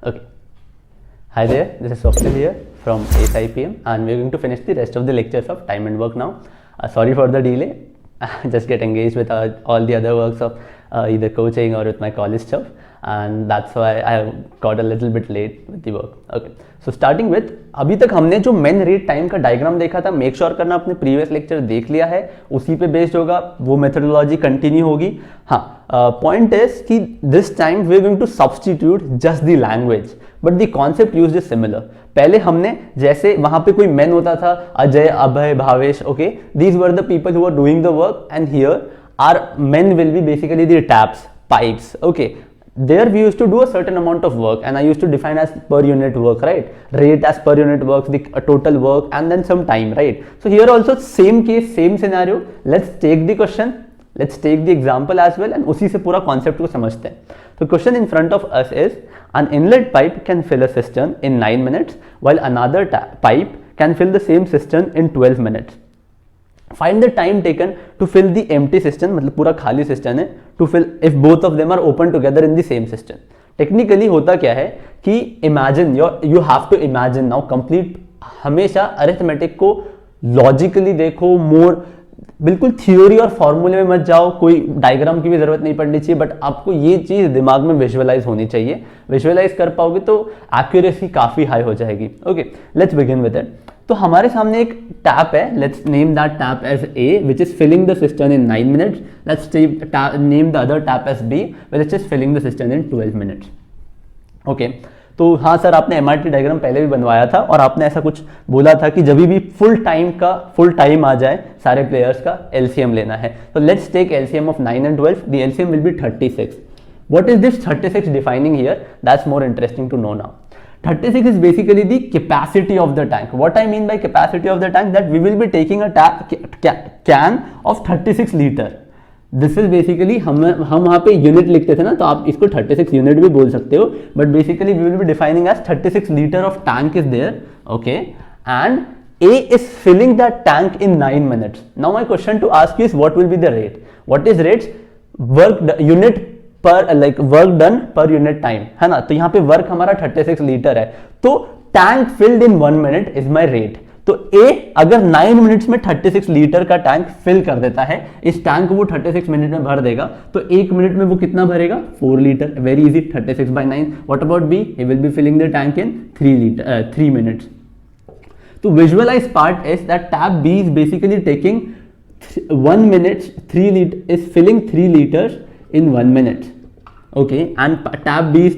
Okay. Hi there, this is Swapnil here from ASIPM and we're going to finish the rest of the lectures of time and work now. Sorry for the delay. Just get engaged with all the other works of either coaching or with my college stuff, and that's why I got a little bit late with the work. Okay, so starting with, अभी तक हमने जो main read time का diagram देखा था, make sure करना आपने previous lecture देख लिया है, उसी पे बेस्ड होगा, वो मेथोडोलॉजी कंटिन्यू होगी. हाँ, पॉइंट इज कि this time we are going to substitute just the language but the concept used is similar. पहले हमने जैसे वहां पे कोई मेन होता था, Ajay, Abhay, Bhavesh, okay, these were the people who are doing the work and here are men will be basically the taps, pipes. Okay, there we used to do a certain amount of work and I used to define as per unit work, right? Rate as per unit work, the total work and then some time, right? So here also same case, same scenario. Let's take the question, let's take the example as well and उसी से पूरा concept को समझते हैं. The question in front of us is an inlet pipe can fill a cistern in 9 minutes while another pipe can fill the same cistern in 12 minutes. Find the time taken to fill the empty cistern, मतलब पूरा खाली cistern है, to fill if both of them are open together in the same cistern. Technically होता क्या है कि imagine you have to imagine now complete, हमेशा arithmetic को logically देखो, more बिल्कुल थियोरी और फॉर्मूले में मत जाओ, कोई डायग्राम की भी जरूरत नहीं पड़नी चाहिए, बट आपको ये चीज दिमाग में विजुअलाइज होनी चाहिए. विजुअलाइज कर पाओगे तो एक्यूरेसी काफी हाई हो जाएगी. Okay, let's begin with it. तो हमारे सामने एक टैप है, let's name that tap as A which is filling the cistern in 9 minutes. Let's name the other tap as B which is filling the cistern in 12 minutes. Okay, तो हाँ sir, आपने MRT diagram पहले भी बनवाया था और आपने ऐसा कुछ बोला था कि जब भी फुल टाइम आ जाए सारे प्लेयर्स का एलसीएम लेना है. तो let's take LCM of 9 and 12. The LCM will be 36. What is this 36 defining here? That's more interesting to know now. 36 is basically the capacity of the tank. What I mean by capacity of the tank, that we will be taking a can of 36 liter. This is basically हम वहाँ पे unit लिखते थे ना, तो आप इसको 36 unit भी बोल सकते हो, but basically we will be defining as 36 litre of tank is there. Okay, and A is filling that tank in 9 minutes. Now my question to ask you is what will be the rate? What is rates? Unit पर like work done per unit time है ना. तो यहाँ पे work हमारा 36 litre है, तो tank filled in 1 minute is my rate. तो ए अगर 9 मिनट्स में 36 लीटर का टैंक फिल कर देता है, इस टैंक को वो 36 मिनट में भर देगा, तो 1 मिनट में वो कितना भरेगा? 4 litre. Very easy, 36/9. What about B? He will be filling the tank in 3 minutes. तो visualize part is that tap B is basically taking 1 minute 3 litre is filling 3 litres in 1 minute. Okay, and tab B is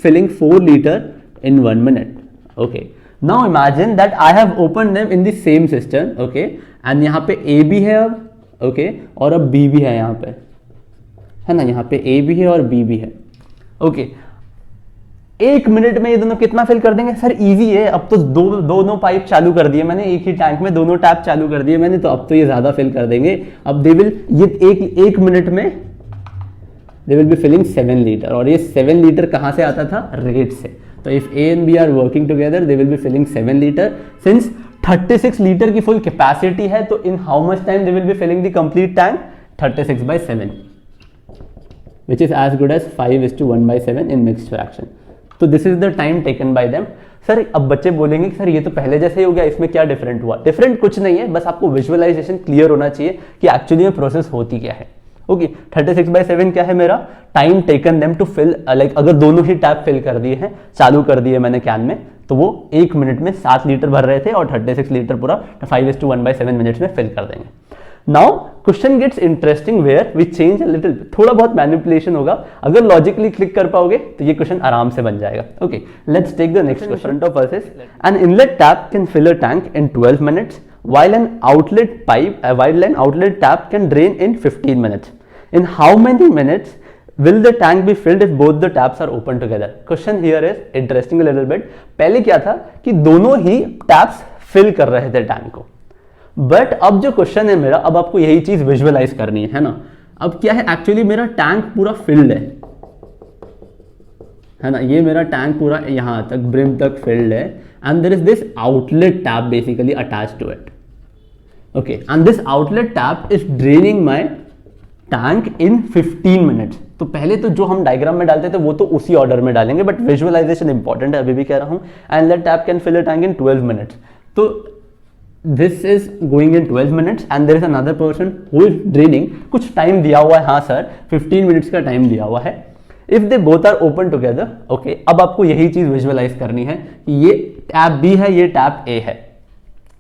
filling 4 liter in 1 minute. Okay, now imagine that I have opened them in the same cistern. Okay, and यहाँ पे A भी है अब, okay, और अब B भी है यहाँ पे, है ना. यहाँ पे A भी है और B भी है. Okay, 1 मिनट में ये दोनों कितना फिल कर देंगे? सर इजी है, अब तो दोनों पाइप चालू कर दिए मैंने, एक ही टैंक में दोनों टैप चालू कर दिए मैंने, तो अब तो ये ज्यादा फिल कर देंगे. अब दे विल, ये एक मिनट में they will be filling 7 litre, और ये 7 लीटर कहाँ से आता था? रेट से. तो if A and B are working together, they will be filling 7 litre. Since 36 litre की फुल कैपेसिटी है, तो in how much time they will be filling the complete tank? 36/7, which is as good as 5:1/7 in mixed fraction. तो this is the time taken by them. Sir अब बच्चे बोलेंगे कि sir ये तो पहले जैसे ही हो गया, इसमें क्या डिफरेंट हुआ? डिफरेंट कुछ नहीं है, बस आपको विजुअलाइजेशन क्लियर होना चाहिए कि एक्चुअली में प्रोसेस होती क्या है. ओके, 36/7 क्या है मेरा? Time taken them to fill, like अगर दोनों ही टैप फिल कर दिए हैं, चालू कर दिए मैंने कैन में, तो वो 1 मिनट में 7 लीटर भर रहे थे और 36 लीटर पूरा 5:1/7 मिनट्स में फिल कर देंगे. Now question gets interesting where we change a little, थोड़ा बहुत मैनिपुलेशन होगा. अगर लॉजिकली क्लिक कर पाओगे तो ये क्वेश्चन आराम से बन जाएगा. Okay, let's take the next question. Of us is an inlet tap can fill a tank in 12 minutes while an outlet tap can drain in 15 minutes. In how many minutes will the tank be filled if both the taps are open together? Question here is interesting a little bit. पहले क्या था कि दोनों ही taps fill कर रहे थे tank को, but अब जो क्वेश्चन है मेरा, अब आपको यही चीज विजुअलाइज करनी है ना. अब क्या है, एक्चुअली मेरा टैंक पूरा फिल्ड है ना, ये मेरा टैंक पूरा यहां तक ब्रिम तक फिल्ड है, and there is this outlet tap basically attached to it. Okay, and this outlet tap is draining my tank in 15 minutes. तो पहले तो जो हम डायग्राम में डालते थे वो तो उसी ऑर्डर में डालेंगे, बट विजुअलाइजेशन इंपॉर्टेंट है, अभी भी कह रहा हूँ। And that tap can fill a tank in 12 minutes. तो this is going in 12 minutes and there is another person who is draining, कुछ टाइम दिया हुआ है, हाँ सर 15 मिनट्स का टाइम दिया हुआ है। If they both are open together, okay, अब आपको यही चीज विजुअलाइज करनी है कि ये टैप बी है, ये टैप ए है,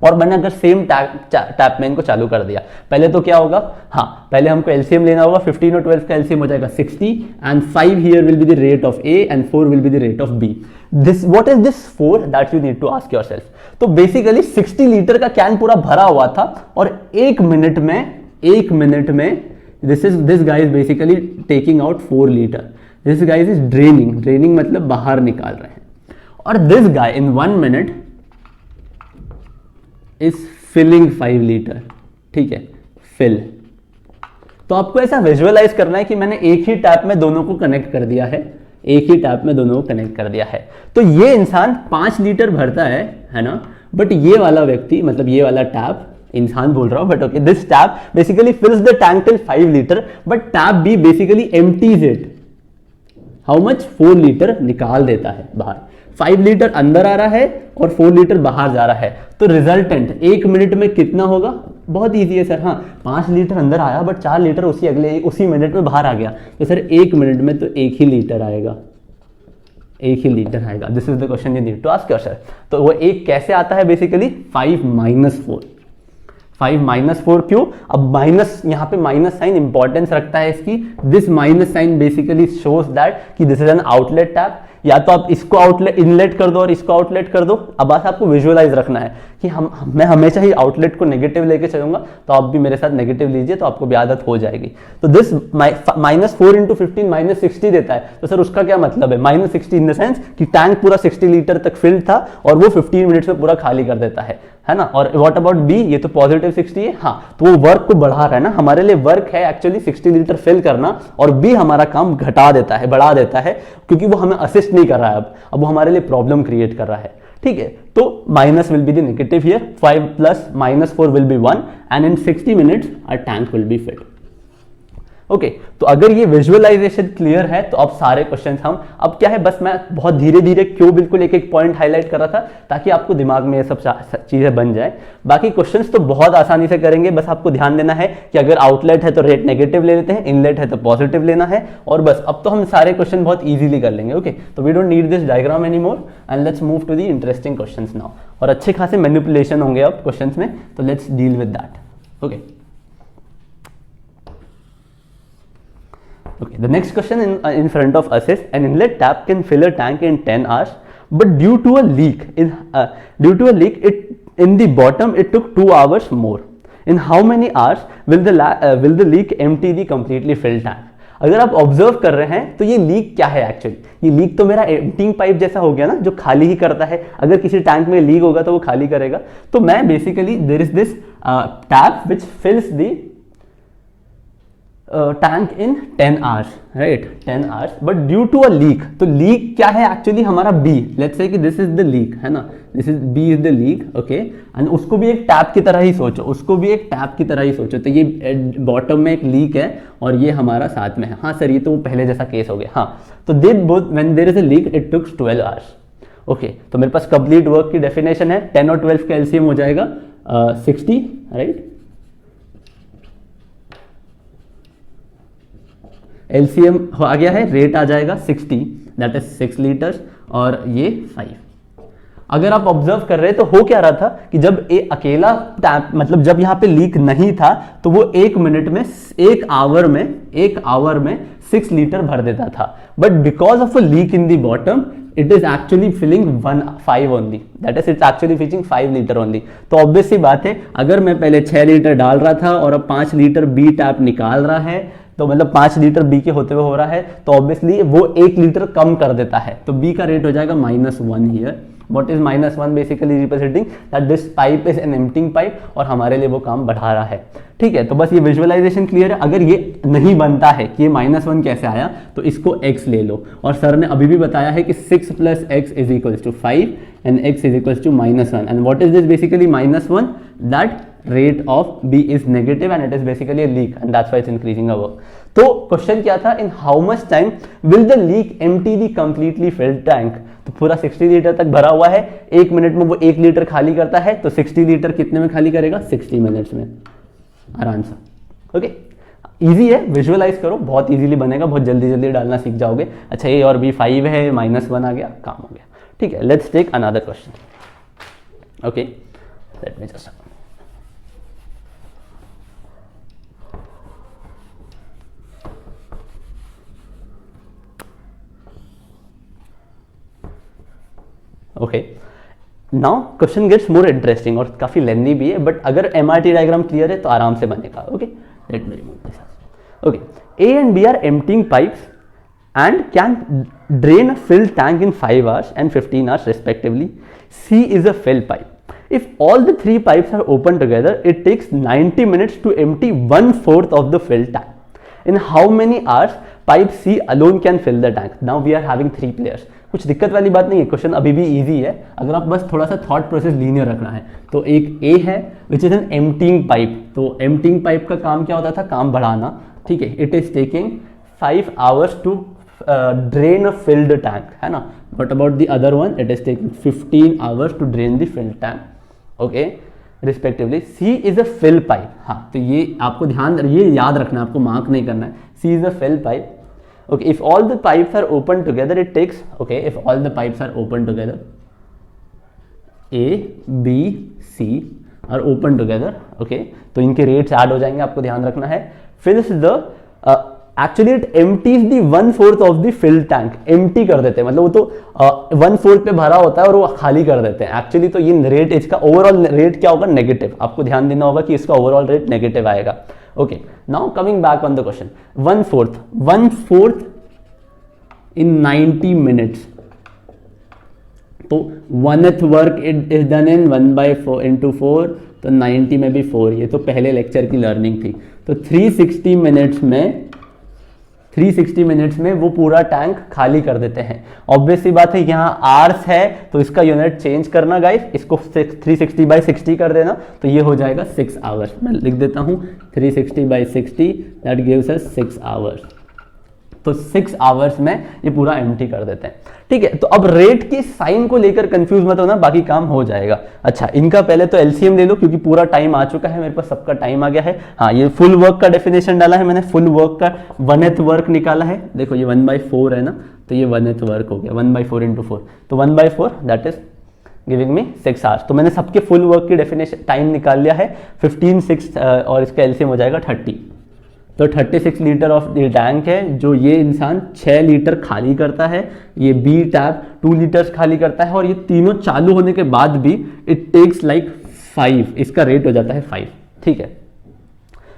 और मैंने अगर सेम टैप में इनको चालू कर दिया, पहले तो क्या होगा, हाँ पहले हमको एलसीएम लेना होगा, 15 और 12 का एलसीएम हो जाएगा 60 and 5 here will be the rate of A and 4 will be the rate of B. This what is this 4 that you need to ask yourself. तो बेसिकली 60 लीटर का कैन पूरा भरा हुआ था और एक मिनट में this guy is basically taking out 4 litre, this guy is draining मतलब बाहर निकाल रहे हैं, और this guy in 1 minute is filling 5 litre, ठीक है, फिल। तो आपको ऐसा विजुअलाइज करना है कि मैंने एक ही टैप में दोनों को कनेक्ट कर दिया है, तो ये इंसान 5 लीटर भरता है ना, बट ये वाला व्यक्ति, मतलब ये वाला टैप, इंसान बोल रहा हूं but okay, this tap basically fills the tank till 5 litre, but tap B basically empties it, how much, 4 litre निकाल देता है बाहर, 5 लीटर अंदर आ रहा है और 4 लीटर बाहर जा रहा है। तो रिजल्टेंट 1 मिनट में कितना होगा, बहुत इजी है सर, हाँ 5 लीटर अंदर आया बट 4 लीटर उसी मिनट में बाहर आ गया, तो सर 1 मिनट में तो 1 ही लीटर आएगा। This is the question you need to ask yourself. तो वो एक कैसे आता है, बेसिकली 5 माइनस 4 क्यों, अब माइनस, यहाँ पे माइनस साइन इंपॉर्टेंस रखता है इसकी, this minus sign basically shows that कि this is an outlet tap, या तो आप इसको आउटलेट इनलेट कर दो और इसको आउटलेट कर दो। अब बस आपको विजुअलाइज रखना है कि मैं हमेशा ही आउटलेट को नेगेटिव लेके चलूंगा, तो आप भी मेरे साथ नेगेटिव लीजिए, तो आपको भी आदत हो जाएगी। तो दिस -4 × 15 -60 देता है, तो सर उसका क्या मतलब है, -60 इन द सेंस कि टैंक पूरा 60 लीटर तक फिल्ड था और वो 15 मिनट्स में पूरा खाली कर देता है ना। और व्हाट अबाउट बी, ये तो पॉजिटिव 60 है, हाँ तो वो वर्क को बढ़ा रहा है ना, हमारे लिए वर्क है एक्चुअली 60 लीटर फिल करना, और बी हमारा काम घटा देता है, बढ़ा देता है, क्योंकि वो हमें असिस्ट नहीं कर रहा है, अब वो हमारे लिए प्रॉब्लम क्रिएट कर रहा है, ठीक है। तो minus will be the negative here, 5 + -4 will be 1 and in 60 minutes our tank will be filled. Okay, तो अगर ये विजुअलाइजेशन क्लियर है तो अब सारे क्वेश्चंस हम, अब क्या है, बस मैं बहुत धीरे धीरे क्यों बिल्कुल एक एक पॉइंट हाईलाइट कर रहा था ताकि आपको दिमाग में ये सब चीजें बन जाए। बाकी क्वेश्चंस तो बहुत आसानी से करेंगे, बस आपको ध्यान देना है कि अगर आउटलेट है तो रेट नेगेटिव ले लेते हैं, इनलेट है तो पॉजिटिव लेना है, और बस अब तो हम सारे क्वेश्चन बहुत ईजिली कर लेंगे। ओके, तो we don't need this diagram any more and let's move to the interesting questions now. और अच्छे खासे मैनिपुलेशन होंगे अब क्वेश्चंस में, तो let's deal with that. Okay, okay, the next question in front of us is an inlet tap can fill a tank in 10 hours, but due to a leak in the bottom it took 2 hours more. In how many hours will the leak empty the completely filled tank? अगर आप observe कर रहे हैं तो ये leak क्या है actually, ये लीक तो मेरा एम्प्टिंग पाइप जैसा हो गया ना, जो खाली ही करता है, अगर किसी टैंक में लीक होगा तो वो खाली करेगा। तो मैं basically there is this tap which fills the tank in 10 hours, right, 10 hours, but due to a leak, तो लीक क्या है एक्चुअली हमारा बी, लेट्स से कि दिस इज द लीक, है ना, this is B is the leak, okay, एंड उसको भी एक टैप की तरह ही सोचो, तो ये बॉटम में एक लीक है और ये हमारा साथ में है, हाँ सर ये तो पहले जैसा केस हो गया, हाँ, तो they both when there is a leak it takes 12 hours। Okay, तो मेरे पास कंप्लीट वर्क की डेफिनेशन है, 10 और 12 का एलसीएम हो जाएगा 60, राइट, एलसीएम आ गया है, रेट आ जाएगा 60, दैट इज 6 लीटर्स, और ये 5। अगर आप ऑब्जर्व कर रहे हैं तो हो क्या रहा था कि जब अकेला टैप, मतलब जब यहाँ पे लीक नहीं था तो वो 1 मिनट में, 1 आवर में 6 लीटर भर देता था, but because of a leak in the bottom it is actually filling 5 only, that is it's actually filling 5 litre only। तो ऑब्वियस सी बात है, अगर मैं पहले 6 लीटर डाल रहा था और अब 5 लीटर बी टैप निकाल रहा है, तो मतलब 5 लीटर बी के होते हुए हो रहा है, तो ऑब्वियसली वो 1 लीटर कम कर देता है, तो बी का रेट हो जाएगा -1 here. What is -1 basically representing that this pipe is an emptying pipe, और हमारे लिए वो काम बढ़ा रहा है, ठीक है। तो बस ये विजुअलाइजेशन क्लियर है। अगर ये नहीं बनता है कि ये -1 कैसे आया, तो इसको x ले लो, और सर ने अभी भी बताया है कि 6 + x = 5 and x = -1, and what is this basically -1, that rate of B is negative and it is basically a leak and that's why it's increasing our work. तो क्वेश्चन क्या था, in how much time will the leak empty the completely filled tank? तो पूरा 60 litre तक भरा हुआ है, 1 minute में वो 1 लीटर खाली करता है, तो 60 लीटर कितने में खाली करेगा? 60 मिनट्स में, आराम से। ओके, इजी है, विजुअलाइज करो, बहुत इजीली बनेगा, बहुत जल्दी जल्दी डालना सीख जाओगे। अच्छा, ए और बी 5 है, -1 आ गया, काम हो गया। ठीक है, let's take another question. Okay, let me just okay, now question gets more interesting और काफी लेंथी भी है, बट अगर MRT डायग्राम क्लियर है तो आराम से बनेगा। Okay, let me remove this. Okay, A and B are emptying pipes and can drain a filled tank in 5 hours and 15 hours respectively. C is a fill pipe. If all the 3 pipes are open together, it takes 90 minutes to empty 1/4 of the filled tank. In how many hours pipe C alone can fill the tank? Now we are having 3 players. कुछ दिक्कत वाली बात नहीं है, question अभी भी easy है, अगर आप बस थोड़ा सा थॉट प्रोसेस लीनियर रखना है। तो एक ए है which is an emptying pipe, तो एम्प्टिंग पाइप का काम क्या होता था? काम बढ़ाना। ठीक है, it is taking 5 hours to drain a filled tank, है ना। But about the other one, it is taking 15 hours to drain the filled tank. Okay, respectively. C is a fill pipe. हाँ, तो ये आपको ध्यान, ये याद रखना है, आपको मार्क नहीं करना है। C is a fill pipe. Okay, if all the pipes are open together, it takes, okay, if all the pipes are open together, A, B, C are open together, okay, तो इनके rates add हो जाएंगे, आपको ध्यान रखना है। Fills the, actually it empties the 1/4 of the filled tank, empty कर देते हैं, मतलब वो तो 1/4 पे भरा होता है और वो खाली कर देते हैं। एक्चुअली तो ये रेट, इसका ओवरऑल रेट क्या होगा? नेगेटिव। आपको ध्यान देना होगा कि इसका ओवरऑल रेट नेगेटिव आएगा। Okay, now coming back on the question, 1/4 in 90 minutes. तो 1th work is done in 1/4 into 4, तो 90 में भी 4, ये तो पहले लेक्चर की लर्निंग थी। तो 360 मिनट्स में वो पूरा टैंक खाली कर देते हैं। ऑब्वियसली बात है, यहाँ आवर्स है तो इसका यूनिट चेंज करना गाइस, इसको 360/60 कर देना, तो ये हो जाएगा 6 hours। मैं लिख देता हूँ 360/60, दैट गिव्स अस 6 hours। तो 6 hours में ये पूरा एम्प्टी कर देते हैं। ठीक है, तो अब रेट की साइन को लेकर कंफ्यूज मत होना, बाकी काम हो जाएगा। अच्छा, इनका पहले तो एलसीएम ले लो, क्योंकि पूरा टाइम आ चुका है, मेरे पास सबका टाइम आ गया है। हाँ, ये फुल वर्क का डेफिनेशन डाला है मैंने, फुल वर्क का 1th वर्क निकाला है। देखो ये 1/4 है ना, तो ये 1th वर्क हो गया, 1/4 into 4, तो 1/4 that is giving me 6 hours। तो मैंने सबके फुल वर्क की डेफिनेशन टाइम निकाल लिया है, 15, 6 और इसका एलसीएम हो जाएगा 30। तो 36 लीटर ऑफ द टैंक है, जो ये इंसान 6 लीटर खाली करता है, ये बी टैप 2 लीटर्स खाली करता है, और ये तीनों चालू होने के बाद भी इट टेक्स लाइक 5, इसका रेट हो जाता है 5। ठीक है,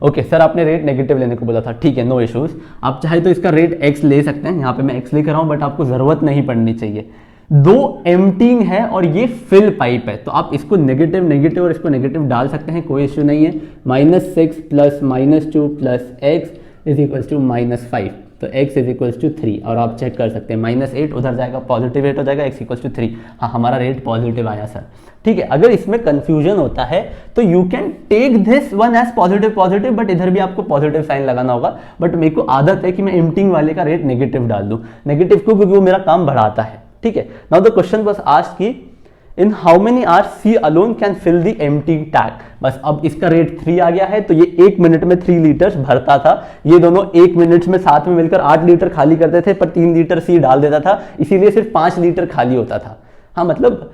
ओके सर आपने रेट नेगेटिव लेने को बोला था, ठीक है, नो इश्यूज। आप चाहे तो इसका रेट x ले सकते हैं, यहाँ पे मैं x लिख रहा हूँ, बट आपको जरूरत नहीं पड़नी चाहिए। 2 एम्प्टिंग है और ये फिल पाइप है, तो आप इसको नेगेटिव और इसको नेगेटिव डाल सकते हैं, कोई इश्यू नहीं है। -6 + -2 + x इज इक्वल्स टू -5, तो x इज इक्वल्स टू 3, और आप चेक कर सकते हैं -8 उधर जाएगा, पॉजिटिव रेट हो जाएगा, x इक्वल्स टू 3। हाँ, हमारा रेट पॉजिटिव आया सर। ठीक है, अगर इसमें कंफ्यूजन होता है तो you can take this one as positive, but इधर भी आपको पॉजिटिव साइन लगाना होगा। बट मेरे को आदत है कि मैं एम्प्टिंग वाले का रेट नेगेटिव डाल दूं। नेगेटिव क्यों? क्योंकि वो मेरा काम बढ़ाता है। ठीक है, now the question was asked कि in how many hours C alone can fill the empty tank. बस अब इसका रेट 3 आ गया है, तो ये 1 मिनट में 3 लीटर्स भरता था। ये दोनों 1 मिनट में साथ में मिलकर 8 लीटर खाली करते थे, पर 3 लीटर सी डाल देता था, इसीलिए सिर्फ 5 लीटर खाली होता था। हाँ, मतलब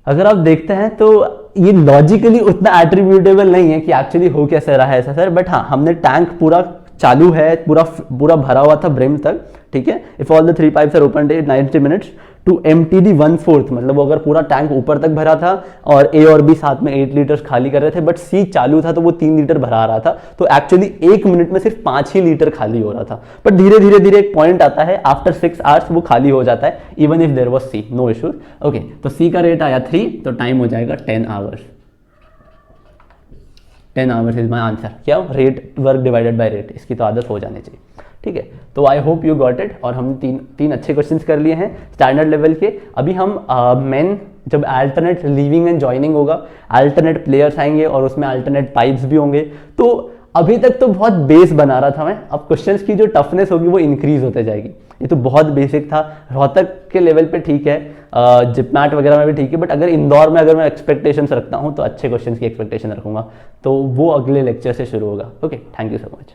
अगर आप देखते हैं तो ये लॉजिकली उतना एट्रीब्यूटेबल नहीं है कि एक्चुअली हो कैसे रहा है ऐसा सर, बट हाँ, हमने टैंक पूरा चालू है, पूरा भरा हुआ था ब्रिम तक। ठीक है, if all the 3 pipes are open in 90 minutes to empty the 1/4, मतलब वो अगर पूरा टैंक ऊपर तक भरा था और ए और बी साथ में 8 लीटर खाली कर रहे थे, बट सी चालू था तो वो 3 लीटर भरा रहा था, तो एक्चुअली 1 मिनट में सिर्फ 5 ही लीटर खाली हो रहा था। बट धीरे एक पॉइंट आता है, आफ्टर 6 आवर्स वो खाली हो जाता है, even if there was C, no issue. Okay, तो सी का रेट आया 3, तो टाइम हो जाएगा 10 hours. 10 hours is my answer. क्या? Rate work divided by rate, इसकी तो आदत हो जानी चाहिए। ठीक है, तो I hope you got it. और हमने तीन अच्छे क्वेश्चंस कर लिए हैं स्टैंडर्ड लेवल के। अभी हम मेन जब अल्टरनेट लीविंग एंड ज्वाइनिंग होगा, अल्टरनेट प्लेयर्स आएंगे और उसमें अल्टरनेट पाइप्स भी होंगे, तो अभी तक तो बहुत बेस बना रहा था मैं, अब क्वेश्चंस की जो टफनेस होगी वो इंक्रीज होते जाएगी। ये तो बहुत बेसिक था, रोहतक के लेवल पे ठीक है, जिपमैट वगैरह में भी ठीक है, बट अगर इंदौर में अगर मैं एक्सपेक्टेशंस रखता हूँ तो अच्छे क्वेश्चंस की एक्सपेक्टेशन रखूंगा, तो वो अगले लेक्चर से शुरू होगा। Okay, thank you so much.